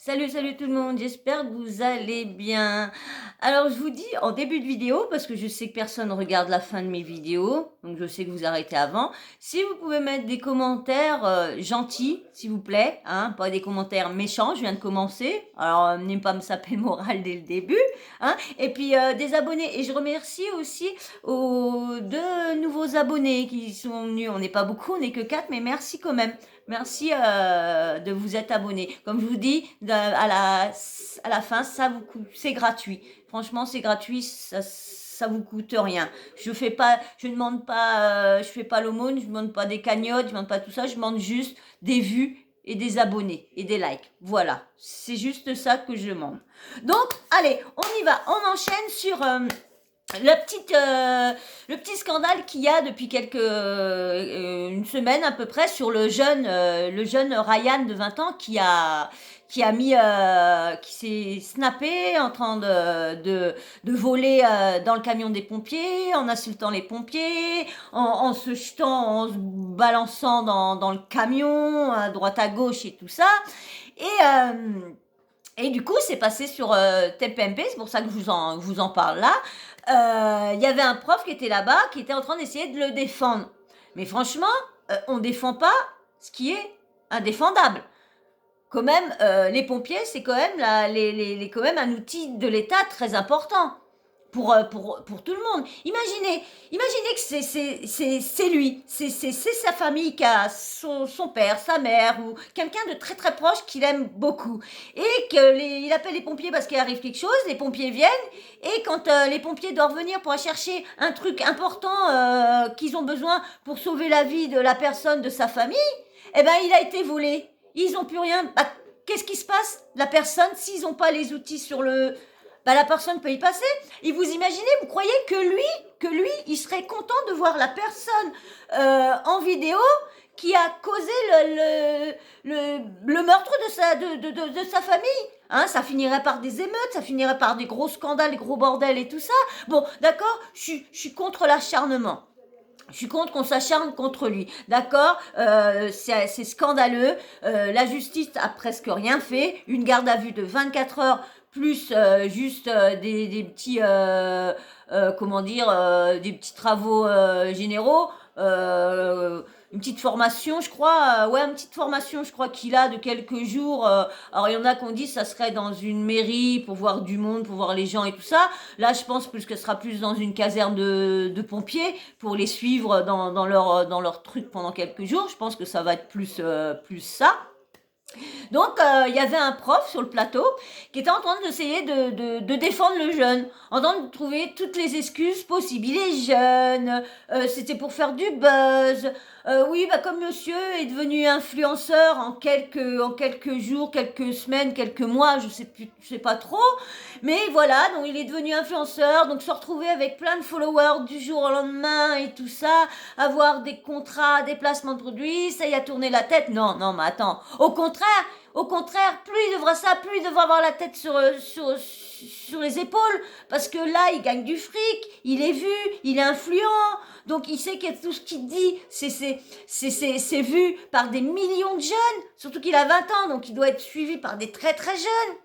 Salut, salut tout le monde, j'espère que vous allez bien. Alors je vous dis en début de vidéo, parce que je sais que personne ne regarde la fin de mes vidéos, donc je sais que vous arrêtez avant, si vous pouvez mettre des commentaires gentils, s'il vous plaît, hein, pas des commentaires méchants, je viens de commencer, alors n'aimez pas me saper le moral dès le début, hein, et puis des abonnés, et je remercie aussi aux deux nouveaux abonnés qui sont venus, on n'est pas beaucoup, on n'est que 4, mais merci quand même. Merci de vous être abonné. Comme je vous dis, à la fin, c'est gratuit. Franchement, c'est gratuit, ça vous coûte rien. Je demande pas, je fais pas l'aumône, je demande pas des cagnottes, je demande pas tout ça, je demande juste des vues et des abonnés et des likes. Voilà, c'est juste ça que je demande. Donc, allez, on y va, on enchaîne sur le petit scandale qu'il y a depuis une semaine à peu près sur le jeune Ryan de 20 ans qui s'est snappé en train de voler dans le camion des pompiers, en insultant les pompiers, en se jetant, en se balançant dans le camion à droite à gauche et tout ça. Et et du coup, c'est passé sur TPMP, c'est pour ça que je vous en parle là. Il y avait un prof qui était là-bas, qui était en train d'essayer de le défendre. Mais franchement, on défend pas ce qui est indéfendable. Quand même, les pompiers, c'est quand même, quand même un outil de l'État très important pour tout le monde. Imaginez que c'est lui, c'est sa famille qui a son père, sa mère ou quelqu'un de très très proche qu'il aime beaucoup. Et il appelle les pompiers parce qu'il arrive quelque chose, les pompiers viennent et quand les pompiers doivent venir pour aller chercher un truc important qu'ils ont besoin pour sauver la vie de la personne, de sa famille, eh ben il a été volé. Ils n'ont plus rien. Bah, qu'est-ce qui se passe? La personne, s'ils n'ont pas les outils sur le... Bah, la personne peut y passer. Et vous imaginez, vous croyez que lui, il serait content de voir la personne en vidéo qui a causé le meurtre de sa famille. Hein, ça finirait par des émeutes, ça finirait par des gros scandales, des gros bordels et tout ça. Bon, d'accord, je suis contre l'acharnement. Je suis contre qu'on s'acharne contre lui. D'accord, c'est scandaleux. La justice a presque rien fait. Une garde à vue de 24 heures plus juste des petits comment dire des petits travaux généraux, une petite formation je crois, ouais, une petite formation je crois qu'il a de quelques jours, alors il y en a qui ont dit ça serait dans une mairie pour voir du monde, pour voir les gens et tout ça. Là je pense plus que ce sera plus dans une caserne de pompiers pour les suivre dans leur truc pendant quelques jours. Je pense que ça va être plus ça. Donc, il y avait un prof sur le plateau qui était en train d'essayer de défendre le jeune, en train de trouver toutes les excuses possibles. Il est jeune, c'était pour faire du buzz. Oui, bah comme monsieur est devenu influenceur en quelques jours, quelques semaines, quelques mois, je sais pas trop. Mais voilà, donc il est devenu influenceur, donc se retrouver avec plein de followers du jour au lendemain et tout ça, avoir des contrats, des placements de produits, ça y a tourné la tête. Non, non, mais attends. Au contraire, plus il devra ça, plus il devra avoir la tête sur les épaules, parce que là, il gagne du fric, il est vu, il est influent, donc il sait que tout ce qu'il dit, c'est vu par des millions de jeunes, surtout qu'il a 20 ans, donc il doit être suivi par des très très jeunes.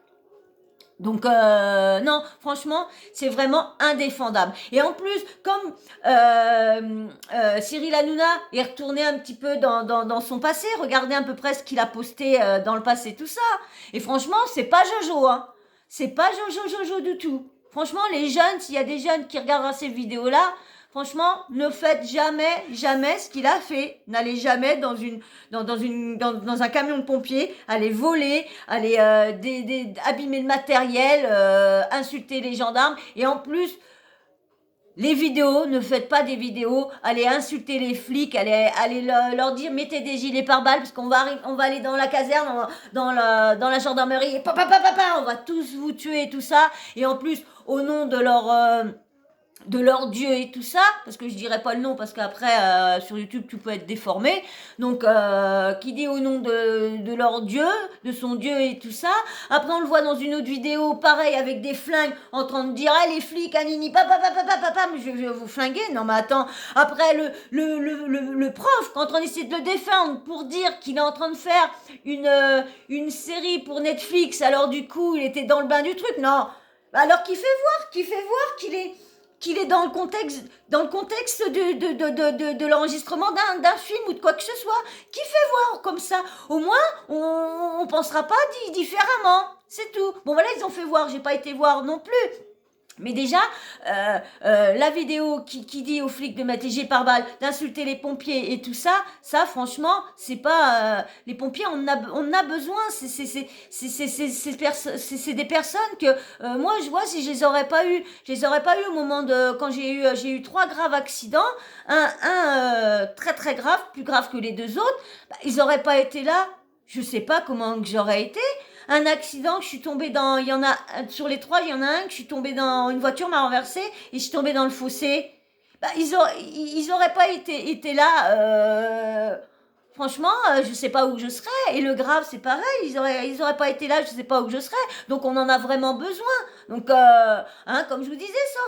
Donc non, franchement, c'est vraiment indéfendable. Et en plus, comme Cyril Hanouna est retourné un petit peu dans son passé, regardez à peu près ce qu'il a posté dans le passé, tout ça. Et franchement, c'est pas Jojo, hein. C'est pas Jojo du tout. Franchement, les jeunes, s'il y a des jeunes qui regardent ces vidéos-là, franchement, ne faites jamais ce qu'il a fait. N'allez jamais dans un camion de pompiers, aller voler, aller abîmer le matériel, insulter les gendarmes. Et en plus, les vidéos, ne faites pas des vidéos, allez insulter les flics, allez leur dire mettez des gilets pare-balles parce on va aller dans la caserne, dans la gendarmerie, et on va tous vous tuer et tout ça. Et en plus, au nom de leur de leur dieu et tout ça, parce que je dirais pas le nom, parce qu'après, sur YouTube, tu peux être déformé. Donc, qui dit au nom de leur dieu, de son dieu et tout ça. Après, on le voit dans une autre vidéo, pareil, avec des flingues, en train de dire, ah, les flics, anini, papa, mais je vais vous flinguer. Non, mais attends. Après, le prof, quand on essaie de le défendre pour dire qu'il est en train de faire une série pour Netflix, alors du coup, il était dans le bain du truc. Non. Alors qu'il fait voir qu'il est dans le contexte de l'enregistrement d'un film ou de quoi que ce soit, qui fait voir comme ça. Au moins, on pensera pas différemment. C'est tout. Bon, voilà, ils ont fait voir. J'ai pas été voir non plus. Mais déjà, la vidéo qui dit aux flics de mettre les jets par balle, d'insulter les pompiers et tout ça, franchement, c'est pas les pompiers, on a besoin. C'est des personnes que moi je vois si je les aurais pas eu au moment de quand j'ai eu 3 graves accidents, un très très grave, plus grave que les 2 autres, bah, ils auraient pas été là. Je sais pas comment que j'aurais été. Un accident, je suis tombée dans, il y en a, sur les 3, il y en a un que je suis tombée dans, une voiture m'a renversée et je suis tombée dans le fossé. Bah, ils auraient pas été là, franchement, je sais pas où je serais. Et le grave, c'est pareil, ils auraient pas été là, je sais pas où je serais. Donc on en a vraiment besoin. Donc, hein, comme je vous disais, ça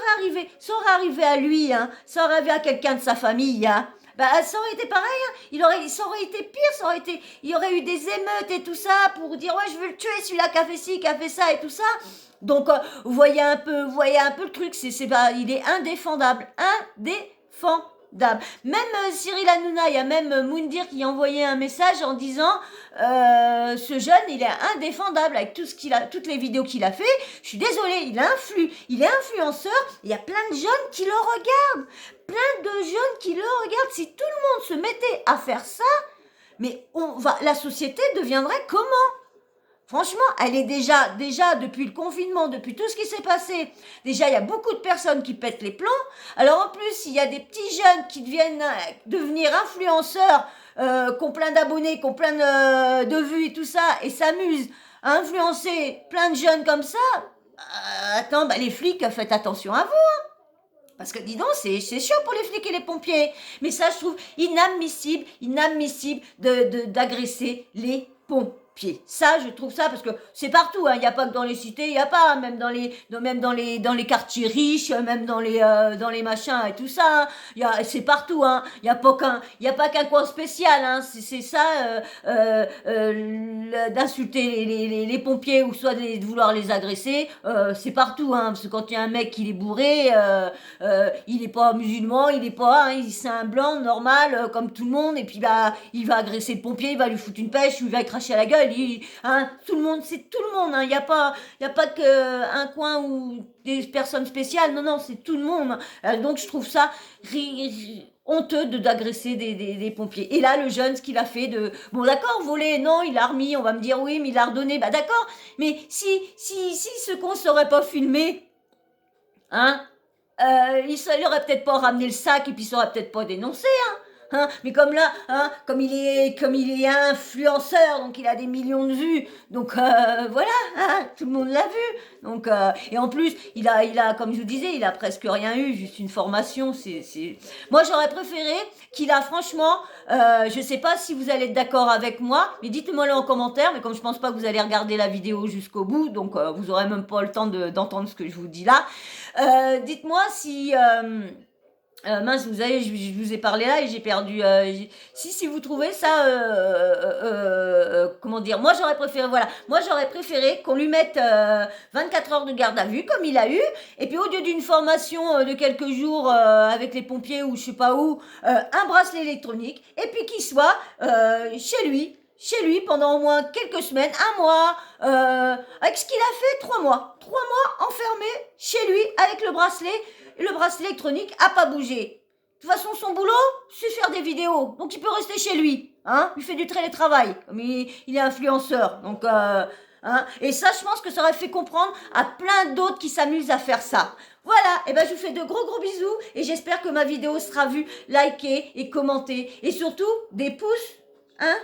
aurait arrivé à lui, hein, ça aurait arrivé à quelqu'un de sa famille, hein. Bah, ça aurait été pareil, hein. Ça aurait été pire, il y aurait eu des émeutes et tout ça pour dire ouais je veux le tuer celui-là qui a fait ci, qui a fait ça et tout ça. Donc vous voyez un peu le truc, il est indéfendable, indéfendable. Même Cyril Hanouna, il y a même Moundir qui a envoyé un message en disant ce jeune il est indéfendable avec toutes les vidéos qu'il a fait. Je suis désolée, il est influenceur, il y a plein de jeunes qui le regardent. Plein de jeunes qui le regardent. Si tout le monde se mettait à faire ça, mais la société deviendrait comment? Franchement, elle est déjà depuis le confinement, depuis tout ce qui s'est passé. Déjà, il y a beaucoup de personnes qui pètent les plombs. Alors en plus, il y a des petits jeunes qui deviennent devenir influenceurs, qui ont plein d'abonnés, qui ont plein de vues et tout ça, et s'amusent à influencer plein de jeunes comme ça. Attends, bah, les flics, faites attention à vous. Parce que dis donc, c'est chaud pour les flics et les pompiers. Mais ça, je trouve inadmissible d'agresser les pompiers. Ça, je trouve ça, parce que c'est partout, hein. Il n'y a pas que dans les cités, il n'y a pas, même dans les quartiers riches, même dans les machins et tout ça, hein. C'est partout, hein. Il y a pas qu'un coin spécial, hein. C'est ça, d'insulter les pompiers ou soit de vouloir les agresser, c'est partout, hein. Parce que quand il y a un mec qui est bourré, il est pas musulman, il est pas, hein, c'est un blanc normal comme tout le monde et puis bah il va agresser le pompier, il va lui foutre une pêche, il va lui cracher à la gueule, hein, tout le monde, c'est tout le monde, hein, il y a pas que un coin où des personnes spéciales, non c'est tout le monde. Donc je trouve ça honteux d'agresser des pompiers. Et là, le jeune, ce qu'il a fait bon d'accord, voler, non, il a remis, on va me dire oui, mais il a redonné, bah d'accord, mais si ce con serait pas filmé, hein, il aurait peut-être pas ramené le sac et puis il aurait peut-être pas dénoncé, hein. Hein, mais comme là, hein, comme il est influenceur, donc il a des millions de vues, donc voilà, hein, tout le monde l'a vu. Donc et en plus, il a, comme je vous disais, il a presque rien eu, juste une formation. Moi, j'aurais préféré qu'il a, franchement, je sais pas si vous allez être d'accord avec moi, mais dites-moi-le en commentaire. Mais comme je pense pas que vous allez regarder la vidéo jusqu'au bout, donc vous aurez même pas le temps d'entendre ce que je vous dis là. Dites-moi si mince, vous savez, je vous ai parlé là et j'ai perdu. Si vous trouvez ça, comment dire, moi j'aurais préféré qu'on lui mette 24 heures de garde à vue comme il a eu, et puis au lieu d'une formation de quelques jours avec les pompiers ou je sais pas où, un bracelet électronique, et puis qu'il soit chez lui pendant au moins quelques semaines, un mois, avec ce qu'il a fait, 3 mois enfermé chez lui avec le bracelet électronique a pas bougé. De toute façon, son boulot, c'est faire des vidéos. Donc, il peut rester chez lui. Hein, il fait du télétravail. Comme il est influenceur. Donc, hein. Et ça, je pense que ça aurait fait comprendre à plein d'autres qui s'amusent à faire ça. Voilà. Et ben, je vous fais de gros bisous. Et j'espère que ma vidéo sera vue, likée et commentée. Et surtout, des pouces. Hein?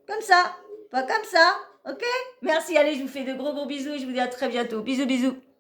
Comme ça. Pas comme ça. Ok? Merci. Allez, je vous fais de gros bisous. Et je vous dis à très bientôt. Bisous.